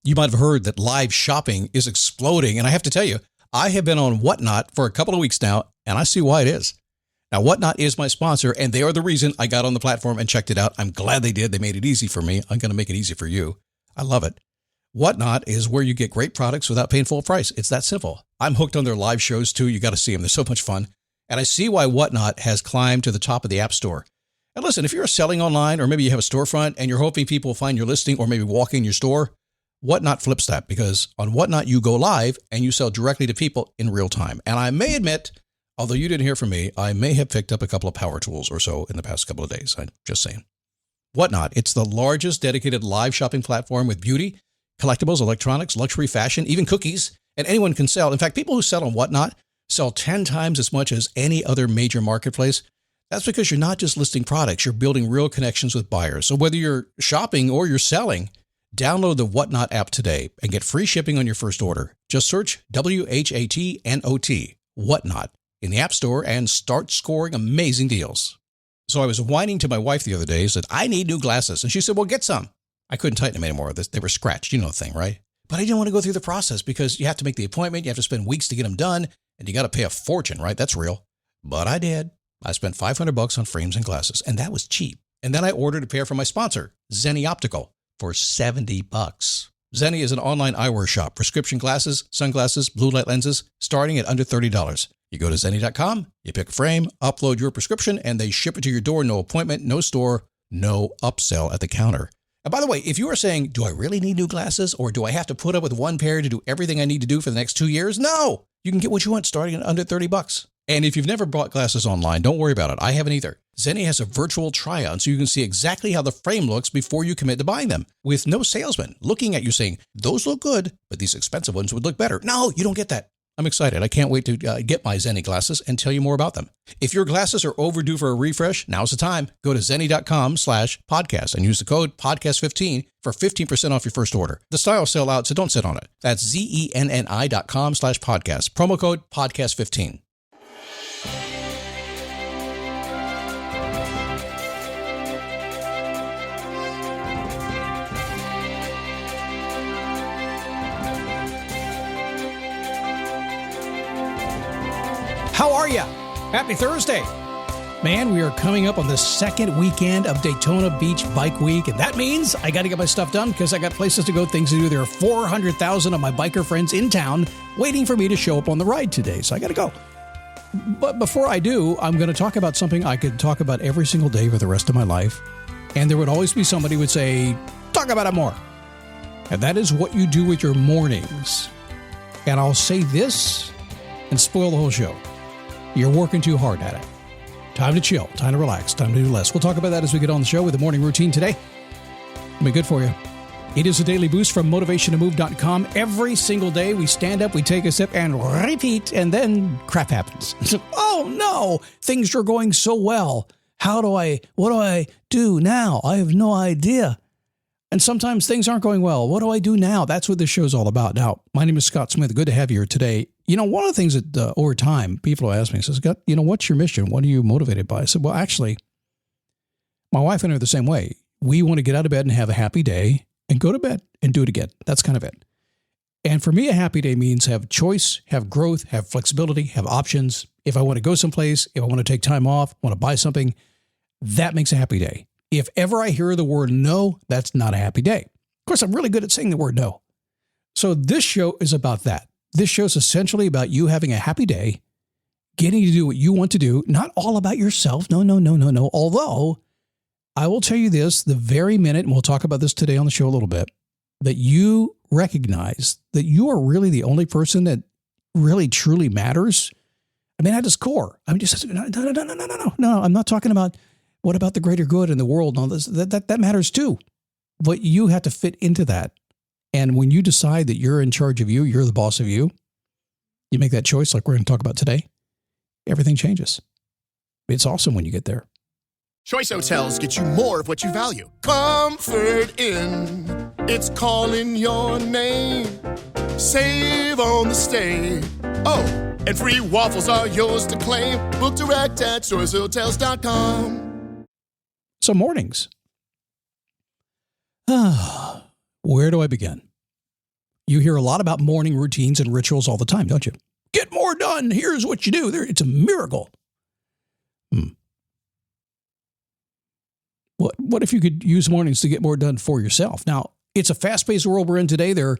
You might have heard that live shopping is exploding. And I have to tell you, I have been on Whatnot for a couple of weeks now, and I see why it is. Now, Whatnot is my sponsor, and they are the reason I got on the platform and checked it out. I'm glad they did. They made it easy for me. I'm going to make it easy for you. I love it. Whatnot is where you get great products without paying full price. It's that simple. I'm hooked on their live shows, too. You got to see them. They're so much fun. And I see why Whatnot has climbed to the top of the App Store. And listen, if you're selling online, or maybe you have a storefront and you're hoping people will find your listing or maybe walk in your store, Whatnot flips that, because on Whatnot, you go live and you sell directly to people in real time. And I may admit, although you didn't hear from me, I may have picked up a couple of power tools or so in the past couple of days. I'm just saying. Whatnot, it's the largest dedicated live shopping platform with beauty, collectibles, electronics, luxury, fashion, even cookies, and anyone can sell. In fact, people who sell on Whatnot sell 10 times as much as any other major marketplace. That's because you're not just listing products, you're building real connections with buyers. So whether you're shopping or you're selling, download the Whatnot app today and get free shipping on your first order. Just search WHATNOT, Whatnot, in the App Store and start scoring amazing deals. So I was whining to my wife the other day, said, I need new glasses. And she said, well, get some. I couldn't tighten them anymore. They were scratched. You know the thing, right? But I didn't want to go through the process because you have to make the appointment. You have to spend weeks to get them done. And you got to pay a fortune, right? That's real. But I did. I spent $500 on frames and glasses, and that was cheap. And then I ordered a pair from my sponsor, Zenni Optical, for $70. Zenni is an online eyewear shop, prescription glasses, sunglasses, blue light lenses, starting at under $30. You go to Zenni.com, you pick a frame, upload your prescription, and they ship it to your door. No appointment, no store, no upsell at the counter. And by the way, if you are saying, do I really need new glasses, or do I have to put up with one pair to do everything I need to do for the next 2 years? No, you can get what you want starting at under $30. And if you've never bought glasses online, don't worry about it. I haven't either. Zenni has a virtual try-on so you can see exactly how the frame looks before you commit to buying them, with no salesman looking at you saying, those look good, but these expensive ones would look better. No, you don't get that. I'm excited. I can't wait to get my Zenni glasses and tell you more about them. If your glasses are overdue for a refresh, now's the time. Go to Zenni.com/podcast and use the code podcast15 for 15% off your first order. The styles sell out, so don't sit on it. That's Zenni.com/podcast. Promo code podcast15. How are you? Happy Thursday. Man, we are coming up on the second weekend of Daytona Beach Bike Week, and that means I got to get my stuff done because I got places to go, things to do. There are 400,000 of my biker friends in town waiting for me to show up on the ride today, so I got to go. But before I do, I'm going to talk about something I could talk about every single day for the rest of my life, and there would always be somebody who would say, talk about it more. And that is what you do with your mornings. And I'll say this and spoil the whole show. You're working too hard at it. Time to chill, time to relax, time to do less. We'll talk about that as we get on the show with the morning routine today. It'll be good for you. It is a daily boost from motivationtomove.com. Every single day we stand up, we take a sip and repeat, and then crap happens. Oh no, things are going so well. What do I do now? I have no idea. And sometimes things aren't going well. What do I do now? That's what this show's all about. Now, my name is Scott Smith. Good to have you here today. You know, one of the things that over time, people ask me, says, Scott, what's your mission? What are you motivated by? I said, well, actually, my wife and I are the same way. We want to get out of bed and have a happy day and go to bed and do it again. That's kind of it. And for me, a happy day means have choice, have growth, have flexibility, have options. If I want to go someplace, if I want to take time off, want to buy something, that makes a happy day. If ever I hear the word no, that's not a happy day. Of course, I'm really good at saying the word no. So this show is about that. This show is essentially about you having a happy day, getting to do what you want to do, not all about yourself. No. Although I will tell you this, the very minute, and we'll talk about this today on the show a little bit, that you recognize that you are really the only person that really truly matters. I mean, at its core, I'm just, no. I'm not talking about what about the greater good in the world and all this. That matters too. But you have to fit into that. And when you decide that you're in charge of you, you're the boss of you, you make that choice like we're going to talk about today, everything changes. It's awesome when you get there. Choice Hotels get you more of what you value. Comfort Inn, it's calling your name. Save on the stay. Oh, and free waffles are yours to claim. Book direct at choicehotels.com. So mornings. Where do I begin? You hear a lot about morning routines and rituals all the time, don't you? Get more done. Here's what you do. It's a miracle. What if you could use mornings to get more done for yourself? Now, it's a fast-paced world we're in today. There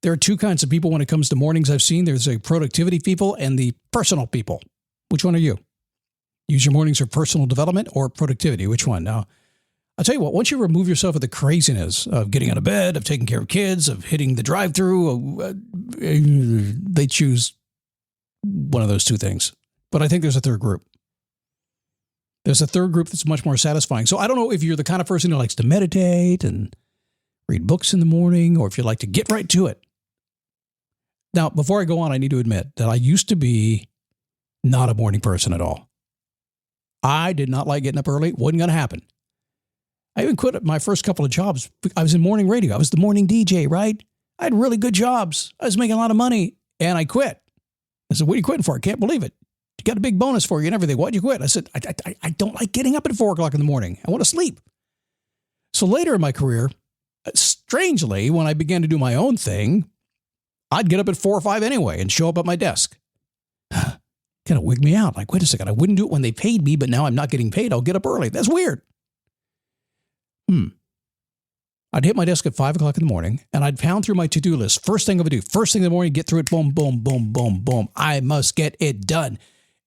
are two kinds of people when it comes to mornings I've seen. There's the productivity people and the personal people. Which one are you? Use your mornings for personal development or productivity? Which one? Now, I'll tell you what, once you remove yourself of the craziness of getting out of bed, of taking care of kids, of hitting the drive-through, they choose one of those two things. But I think there's a third group. There's a third group that's much more satisfying. So I don't know if you're the kind of person who likes to meditate and read books in the morning, or if you like to get right to it. Now, before I go on, I need to admit that I used to be not a morning person at all. I did not like getting up early. It wasn't going to happen. I even quit my first couple of jobs. I was in morning radio. I was the morning DJ, right? I had really good jobs. I was making a lot of money, and I quit. I said, what are you quitting for? I can't believe it. You got a big bonus for you and everything. Why'd you quit? I said, I don't like getting up at 4 o'clock in the morning. I want to sleep. So later in my career, strangely, when I began to do my own thing, I'd get up at 4 or 5 anyway and show up at my desk. Kind of wigged me out. Like, wait a second, I wouldn't do it when they paid me, but now I'm not getting paid. I'll get up early. That's weird. I'd hit my desk at 5 o'clock in the morning, and I'd pound through my to-do list. First thing I would do, first thing in the morning, get through it, boom, boom, boom, boom, boom. I must get it done.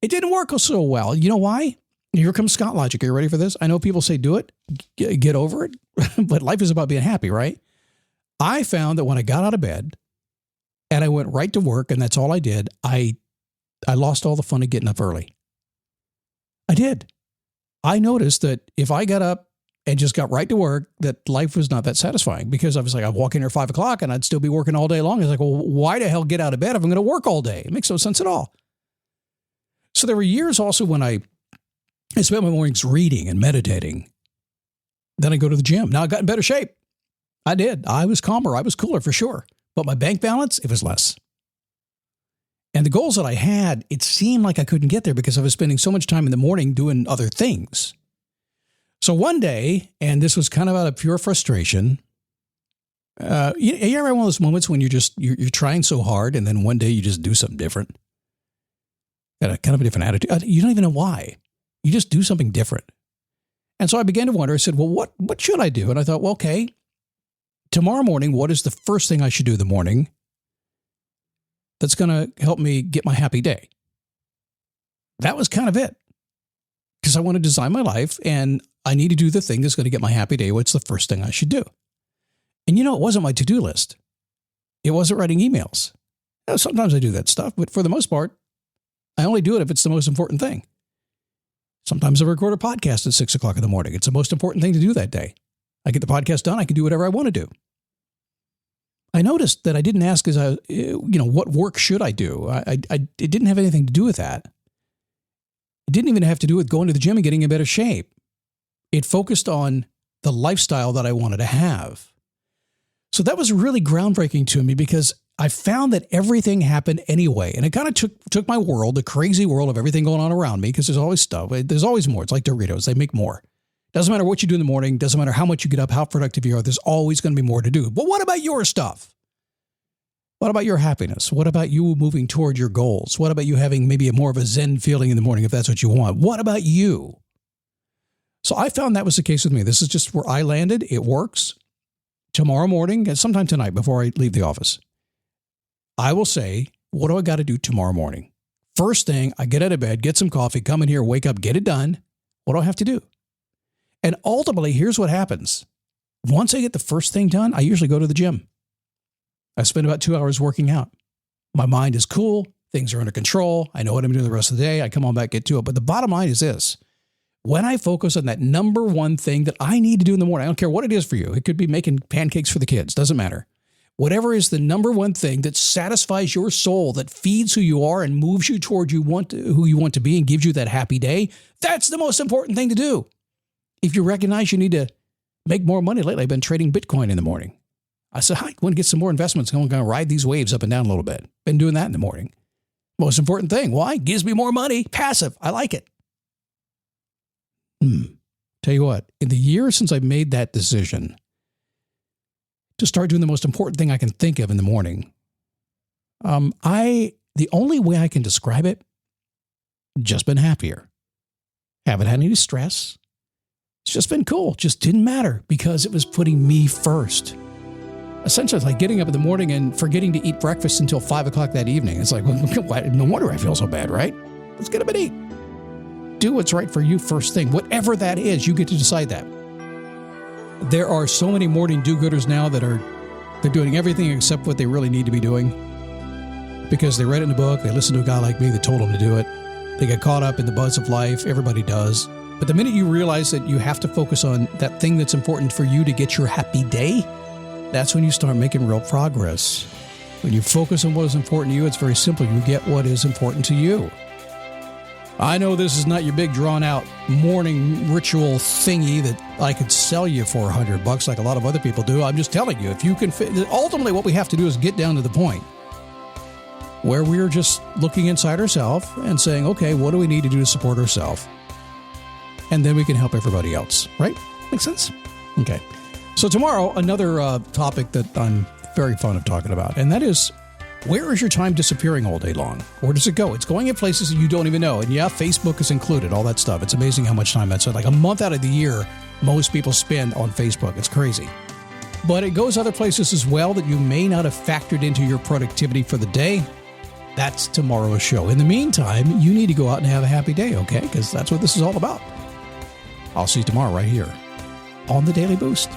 It didn't work so well. You know why? Here comes Scott Logic. Are you ready for this? I know people say do it, get over it, but life is about being happy, right? I found that when I got out of bed and I went right to work, and that's all I did, I lost all the fun of getting up early. I did. I noticed that if I got up and just got right to work, that life was not that satisfying, because I was like, I'd walk in here at 5 o'clock and I'd still be working all day long. I was like, well, why the hell get out of bed if I'm going to work all day? It makes no sense at all. So there were years also when I spent my mornings reading and meditating. Then I go to the gym. Now I got in better shape. I did. I was calmer. I was cooler for sure. But my bank balance, it was less. And the goals that I had, it seemed like I couldn't get there because I was spending so much time in the morning doing other things. So one day, and this was kind of out of pure frustration, you ever have one of those moments when you're trying so hard, and then one day you just do something different? Got a kind of a different attitude. You don't even know why. You just do something different. And so I began to wonder, I said, well, what should I do? And I thought, well, okay, tomorrow morning, what is the first thing I should do in the morning that's going to help me get my happy day? That was kind of it. Because I want to design my life, and I need to do the thing that's going to get my happy day. What's the first thing I should do? And it wasn't my to-do list. It wasn't writing emails. Sometimes I do that stuff, but for the most part, I only do it if it's the most important thing. Sometimes I record a podcast at 6 o'clock in the morning. It's the most important thing to do that day. I get the podcast done. I can do whatever I want to do. I noticed that I didn't ask what work should I do? It didn't have anything to do with that. It didn't even have to do with going to the gym and getting in better shape. It focused on the lifestyle that I wanted to have. So that was really groundbreaking to me, because I found that everything happened anyway. And it kind of took my world, the crazy world of everything going on around me, because there's always stuff. There's always more. It's like Doritos. They make more. Doesn't matter what you do in the morning. Doesn't matter how much you get up, how productive you are. There's always going to be more to do. But what about your stuff? What about your happiness? What about you moving toward your goals? What about you having maybe more of a Zen feeling in the morning, if that's what you want? What about you? So I found that was the case with me. This is just where I landed. It works. Tomorrow morning, and sometime tonight before I leave the office, I will say, what do I got to do tomorrow morning? First thing, I get out of bed, get some coffee, come in here, wake up, get it done. What do I have to do? And ultimately, here's what happens. Once I get the first thing done, I usually go to the gym. I spend about 2 hours working out. My mind is cool. Things are under control. I know what I'm doing the rest of the day. I come on back, get to it. But the bottom line is this. When I focus on that number one thing that I need to do in the morning, I don't care what it is for you. It could be making pancakes for the kids. Doesn't matter. Whatever is the number one thing that satisfies your soul, that feeds who you are and moves you toward who you want to be and gives you that happy day, that's the most important thing to do. If you recognize you need to make more money, lately I've been trading Bitcoin in the morning. I said, I want to get some more investments. I'm going to ride these waves up and down a little bit. Been doing that in the morning. Most important thing. Why? Gives me more money. Passive. I like it. Tell you what, in the years since I made that decision to start doing the most important thing I can think of in the morning. The only way I can describe it, just been happier. Haven't had any stress. It's just been cool. Just didn't matter because it was putting me first. Essentially, it's like getting up in the morning and forgetting to eat breakfast until 5 o'clock that evening. It's like, well, no wonder I feel so bad, right? Let's get up and eat. Do what's right for you first thing. Whatever that is, you get to decide that. There are so many morning do-gooders now that they're doing everything except what they really need to be doing because they read it in a book, they listened to a guy like me that told them to do it. They get caught up in the buzz of life. Everybody does. But the minute you realize that you have to focus on that thing that's important for you to get your happy day, that's when you start making real progress. When you focus on what is important to you, it's very simple. You get what is important to you. I know this is not your big drawn-out morning ritual thingy that I could sell you for $100 like a lot of other people do. I'm just telling you, if you can fit, ultimately what we have to do is get down to the point where we're just looking inside ourselves and saying, okay, what do we need to do to support ourselves? And then we can help everybody else, right? Make sense? Okay. So tomorrow, another topic that I'm very fond of talking about, and that is, where is your time disappearing all day long? Where does it go? It's going in places that you don't even know. And yeah, Facebook is included, all that stuff. It's amazing how much time that's like a month out of the year most people spend on Facebook. It's crazy. But it goes other places as well that you may not have factored into your productivity for the day. That's tomorrow's show. In the meantime, you need to go out and have a happy day, okay? Because that's what this is all about. I'll see you tomorrow right here on the Daily Boost.